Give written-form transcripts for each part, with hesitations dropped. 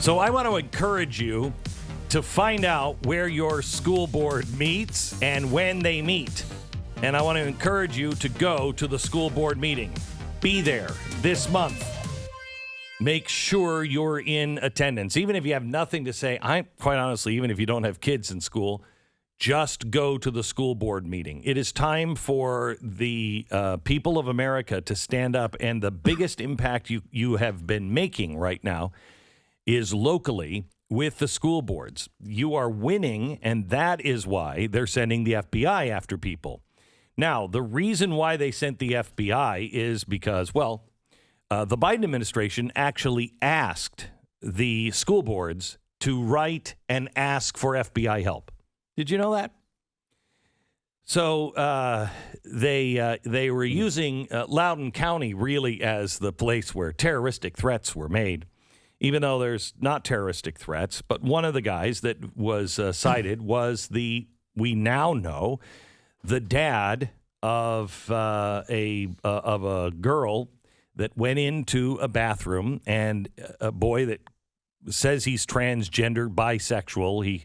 So I want to encourage you to find out where your school board meets and when they meet. And I want to encourage you to go to the school board meeting. Be there this month. Make sure you're in attendance. Even if you have nothing to say, quite honestly, even if you don't have kids in school, just go to the school board meeting. It is time for the people of America to stand up, and the biggest impact you have been making right now is locally with the school boards. You are winning, and that is why they're sending the FBI after people. Now, the reason why they sent the FBI is because, the Biden administration actually asked the school boards to write and ask for FBI help. Did you know that? So they were using Loudoun County really as the place where terroristic threats were made, even though there's not terroristic threats. But one of the guys that was cited was we now know, the dad of a girl that went into a bathroom, and a boy that says he's transgender, bisexual. He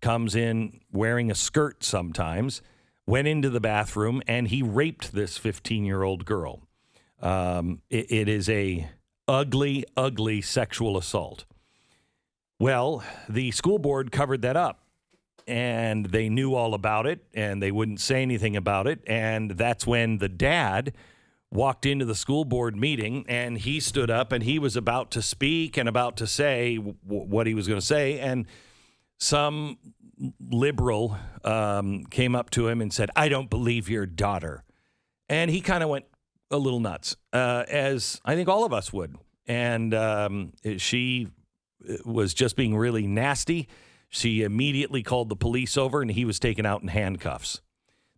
comes in wearing a skirt sometimes, went into the bathroom, and he raped this 15-year-old girl. It is a ugly, ugly sexual assault. Well, the school board covered that up, and they knew all about it, and they wouldn't say anything about it, and that's when the dad walked into the school board meeting, and he stood up, and he was about to speak and about to say what he was going to say, and some liberal came up to him and said, "I don't believe your daughter." And he kind of went a little nuts, as I think all of us would. And she was just being really nasty. She immediately called the police over, and he was taken out in handcuffs.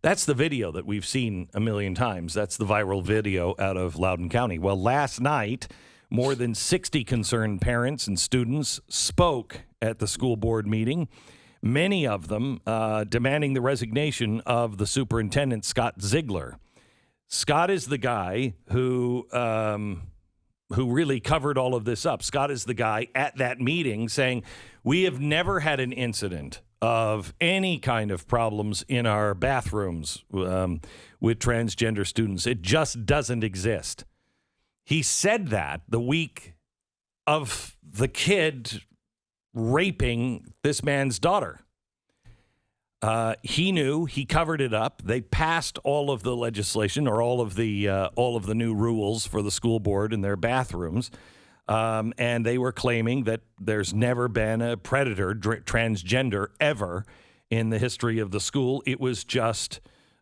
That's the video that we've seen a million times. That's the viral video out of Loudoun County. Well, last night, more than 60 concerned parents and students spoke at the school board meeting, many of them demanding the resignation of the superintendent, Scott Ziegler. Scott is the guy who really covered all of this up. Scott is the guy at that meeting saying, "We have never had an incident of any kind of problems in our bathrooms with transgender students. It just doesn't exist." He said that the week of the kid raping this man's daughter. He knew. He covered it up. They passed all of the legislation, or all of the new rules for the school board in their bathrooms, and they were claiming that there's never been a predator transgender ever in the history of the school. It was just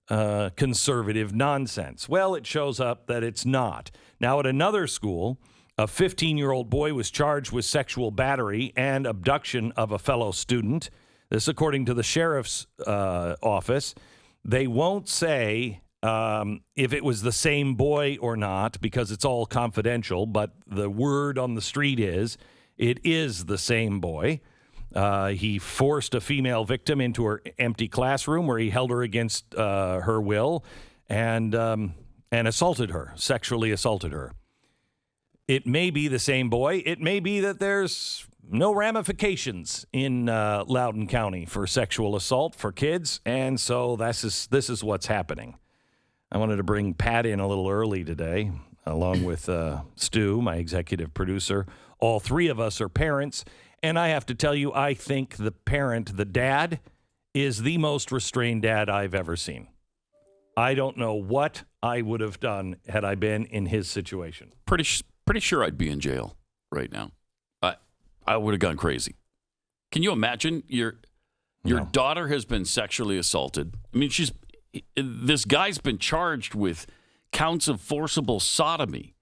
conservative nonsense. Well, it shows up that it's not. Now, at another school, a 15-year-old boy was charged with sexual battery and abduction of a fellow student. This, according to the sheriff's office. They won't say if it was the same boy or not, because it's all confidential, but the word on the street is it is the same boy. He forced a female victim into her empty classroom where he held her against her will and assaulted her, sexually assaulted her. It may be the same boy. It may be that there's no ramifications in Loudoun County for sexual assault for kids, and so this is what's happening. I wanted to bring Pat in a little early today, along with Stu, my executive producer. All three of us are parents, and I have to tell you, I think the dad, is the most restrained dad I've ever seen. I don't know what I would have done had I been in his situation. Pretty sure I'd be in jail right now. I would have gone crazy. Can you imagine your daughter has been sexually assaulted? I mean, this guy's been charged with counts of forcible sodomy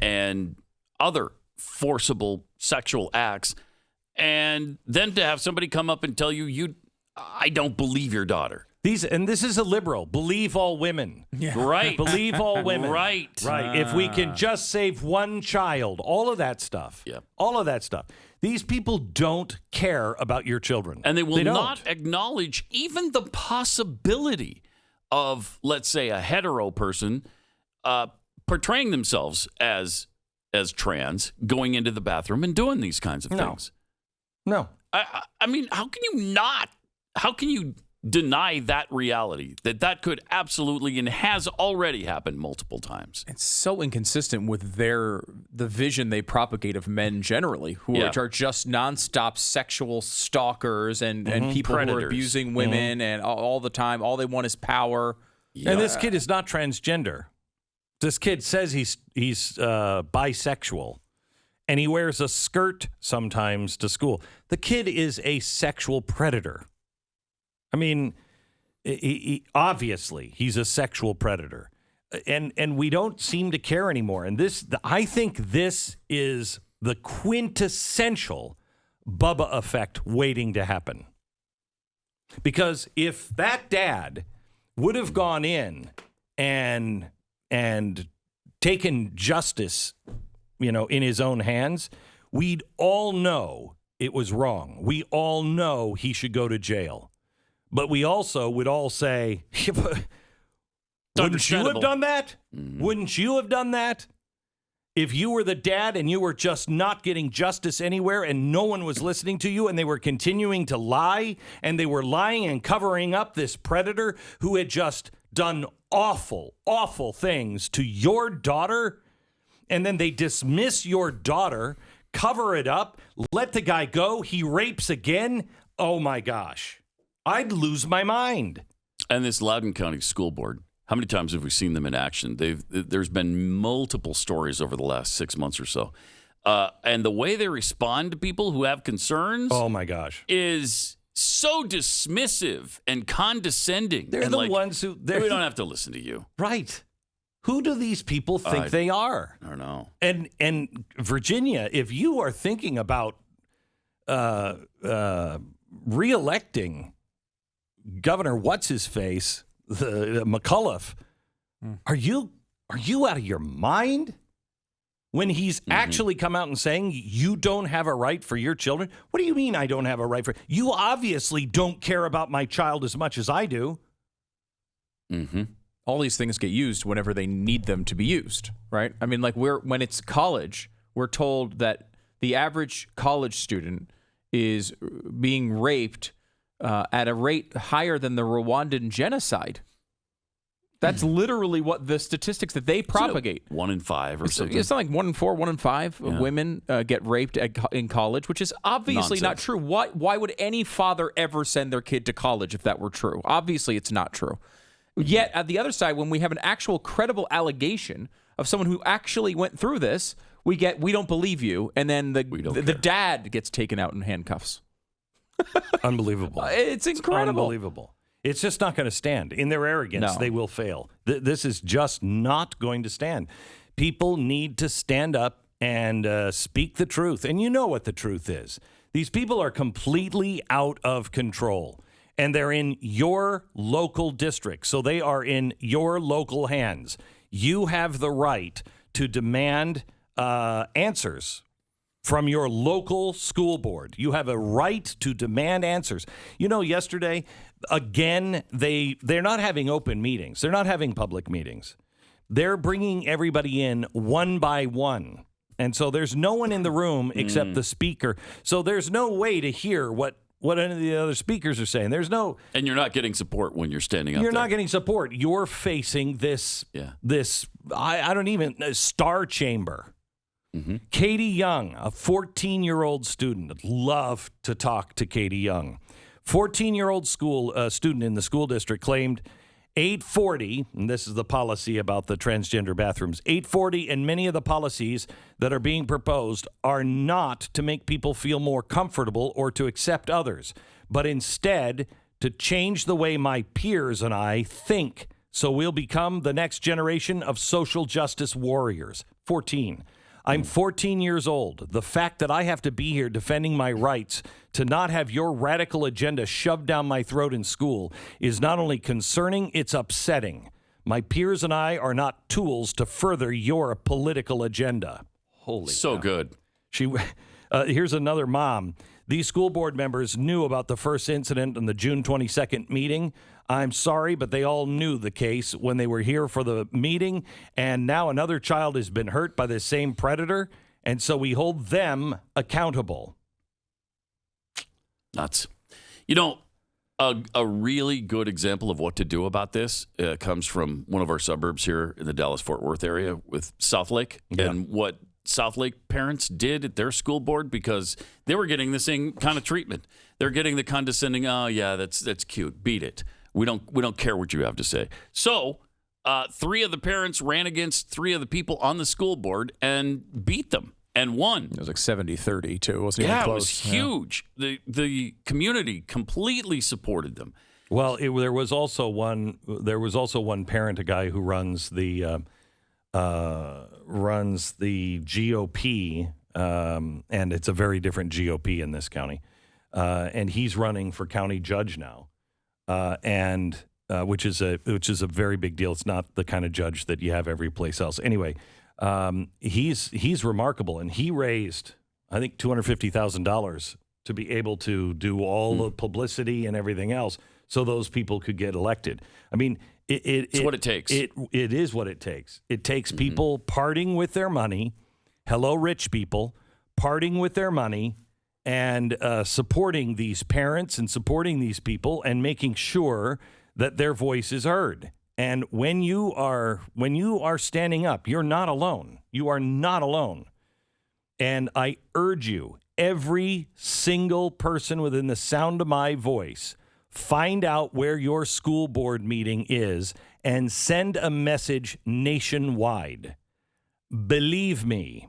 and other forcible sexual acts, and then to have somebody come up and tell you I don't believe your daughter. This is a liberal. Believe all women. Yeah. Right. Believe all women. Right. If we can just save one child, all of that stuff. Yeah. All of that stuff. These people don't care about your children. And they will not acknowledge even the possibility of, let's say, a hetero person portraying themselves as trans, going into the bathroom and doing these kinds of things. No. I mean, how can you deny that reality, that could absolutely and has already happened multiple times? It's so inconsistent with the vision they propagate of men generally, who are just nonstop sexual stalkers and people Predators. who are abusing women and all the time. All they want is power. Yeah. And this kid is not transgender. This kid says he's bisexual, and he wears a skirt sometimes to school. The kid is a sexual predator. I mean, obviously, he's a sexual predator, and we don't seem to care anymore. And I think this is the quintessential Bubba effect waiting to happen. Because if that dad would have gone in and taken justice, in his own hands, we'd all know it was wrong. We all know he should go to jail. But we also would all say, wouldn't you have done that? Mm-hmm. Wouldn't you have done that? If you were the dad and you were just not getting justice anywhere and no one was listening to you and they were continuing to lie and they were lying and covering up this predator who had just done awful, awful things to your daughter, and then they dismiss your daughter, cover it up, let the guy go, he rapes again. Oh my gosh. I'd lose my mind. And this Loudoun County School Board, how many times have we seen them in action? There's been multiple stories over the last 6 months or so. And the way they respond to people who have concerns, oh my gosh, is so dismissive and condescending. They're the ones who... We don't have to listen to you. Right. Who do these people think they are? I don't know. And Virginia, if you are thinking about re-electing Governor What's-His-Face, the McAuliffe, are you out of your mind? When he's actually come out and saying you don't have a right for your children? What do you mean I don't have a right for... You obviously don't care about my child as much as I do. Mm-hmm. All these things get used whenever they need them to be used, right? I mean, like when it's college, we're told that the average college student is being raped at a rate higher than the Rwandan genocide. That's literally what the statistics that they propagate. 1 in 5 or something. It's not like 1 in 4, 1 in 5 women get raped in college, which is obviously not true. Why would any father ever send their kid to college if that were true? Obviously, it's not true. Yet, at the other side, when we have an actual credible allegation of someone who actually went through this, we don't believe you, and then the dad gets taken out in handcuffs. Unbelievable. It's incredible. Unbelievable. It's just not going to stand. In their arrogance, they will fail. This is just not going to stand. People need to stand up and speak the truth. And you know what the truth is. These people are completely out of control. And they're in your local district. So they are in your local hands. You have the right to demand answers from your local school board. You have a right to demand answers. You know, yesterday, again, they're not having open meetings. They're not having public meetings. They're bringing everybody in one by one. And so there's no one in the room except the speaker. So there's no way to hear what any of the other speakers are saying. There's no... And you're not getting support when you're standing up there. You're not getting support. You're facing this I don't even... star chamber. Mm-hmm. Katie Young, a 14-year-old student. I'd love to talk to Katie Young. 14-year-old student in the school district claimed 840, and this is the policy about the transgender bathrooms, 840 and many of the policies that are being proposed are not to make people feel more comfortable or to accept others, but instead to change the way my peers and I think, so we'll become the next generation of social justice warriors. 14. I'm 14 years old. The fact that I have to be here defending my rights to not have your radical agenda shoved down my throat in school is not only concerning, it's upsetting. My peers and I are not tools to further your political agenda. Holy so cow. Good. Here's another mom. These school board members knew about the first incident in the June 22nd meeting. I'm sorry, but they all knew the case when they were here for the meeting, and now another child has been hurt by the same predator, and so we hold them accountable. Nuts. You know, a really good example of what to do about this comes from one of our suburbs here in the Dallas-Fort Worth area with Southlake, and what Southlake parents did at their school board, because they were getting the same kind of treatment. They're getting the condescending, oh yeah, that's cute, beat it. We don't care what you have to say. So 3 of the parents ran against 3 of the people on the school board and beat them. And won. It was like 70-30 too. It wasn't even close. It was huge. The community completely supported them. Well, there was also one parent, a guy who runs the GOP, and it's a very different GOP in this county, and he's running for county judge now, and which is a very big deal. It's not the kind of judge that you have every place else. Anyway. He's remarkable, and he raised, I think, $250,000 to be able to do all the publicity and everything else, so those people could get elected. I mean, it's what it takes. It is what it takes. It takes people parting with their money. Hello, rich people, parting with their money and supporting these parents and supporting these people and making sure that their voice is heard. And when you are standing up, you're not alone. You are not alone. And I urge you, every single person within the sound of my voice, find out where your school board meeting is and send a message nationwide. Believe me,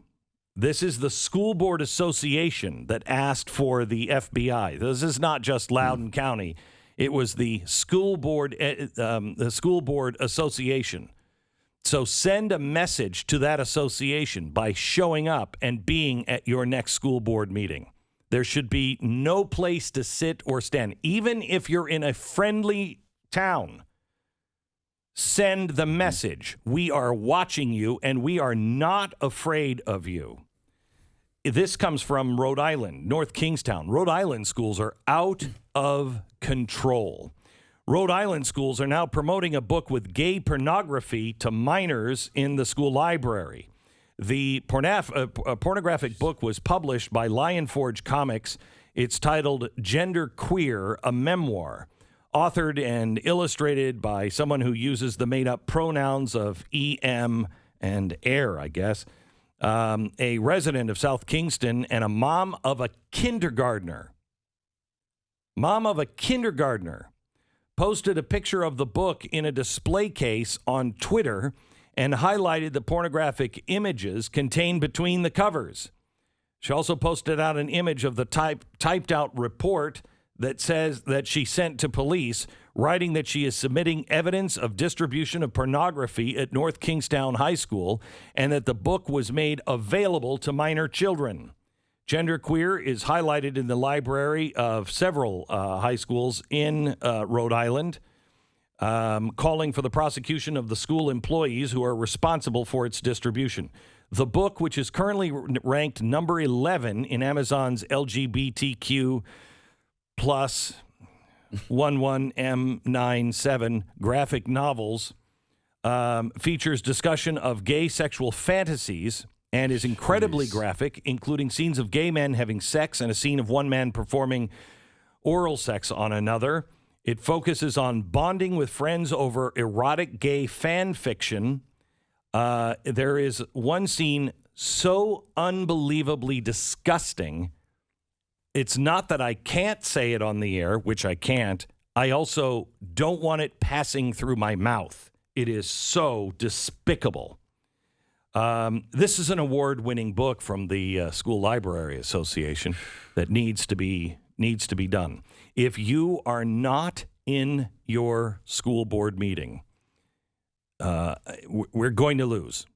this is the School Board Association that asked for the FBI. This is not just Loudoun County. It was the school board association. So send a message to that association by showing up and being at your next school board meeting. There should be no place to sit or stand. Even if you're in a friendly town, send the message. We are watching you, and we are not afraid of you. This comes from Rhode Island, North Kingstown. Rhode Island schools are out of control. Rhode Island schools are now promoting a book with gay pornography to minors in the school library. The pornographic book was published by Lion Forge Comics. It's titled Gender Queer, a Memoir, authored and illustrated by someone who uses the made-up pronouns of em and er, I guess. A resident of South Kingston and a mom of a kindergartner. Posted a picture of the book in a display case on Twitter and highlighted the pornographic images contained between the covers. She also posted out an image of the typed out report that says that she sent to police, writing that she is submitting evidence of distribution of pornography at North Kingstown High School and that the book was made available to minor children. Genderqueer is highlighted in the library of several high schools in Rhode Island, calling for the prosecution of the school employees who are responsible for its distribution. The book, which is currently ranked number 11 in Amazon's LGBTQ plus 11M97 graphic novels, features discussion of gay sexual fantasies and is incredibly graphic, including scenes of gay men having sex and a scene of one man performing oral sex on another. It focuses on bonding with friends over erotic gay fan fiction. There is one scene so unbelievably disgusting. It's not that I can't say it on the air, which I can't. I also don't want it passing through my mouth. It is so despicable. This is an award-winning book from the School Library Association that needs to be done. If you are not in your school board meeting, we're going to lose.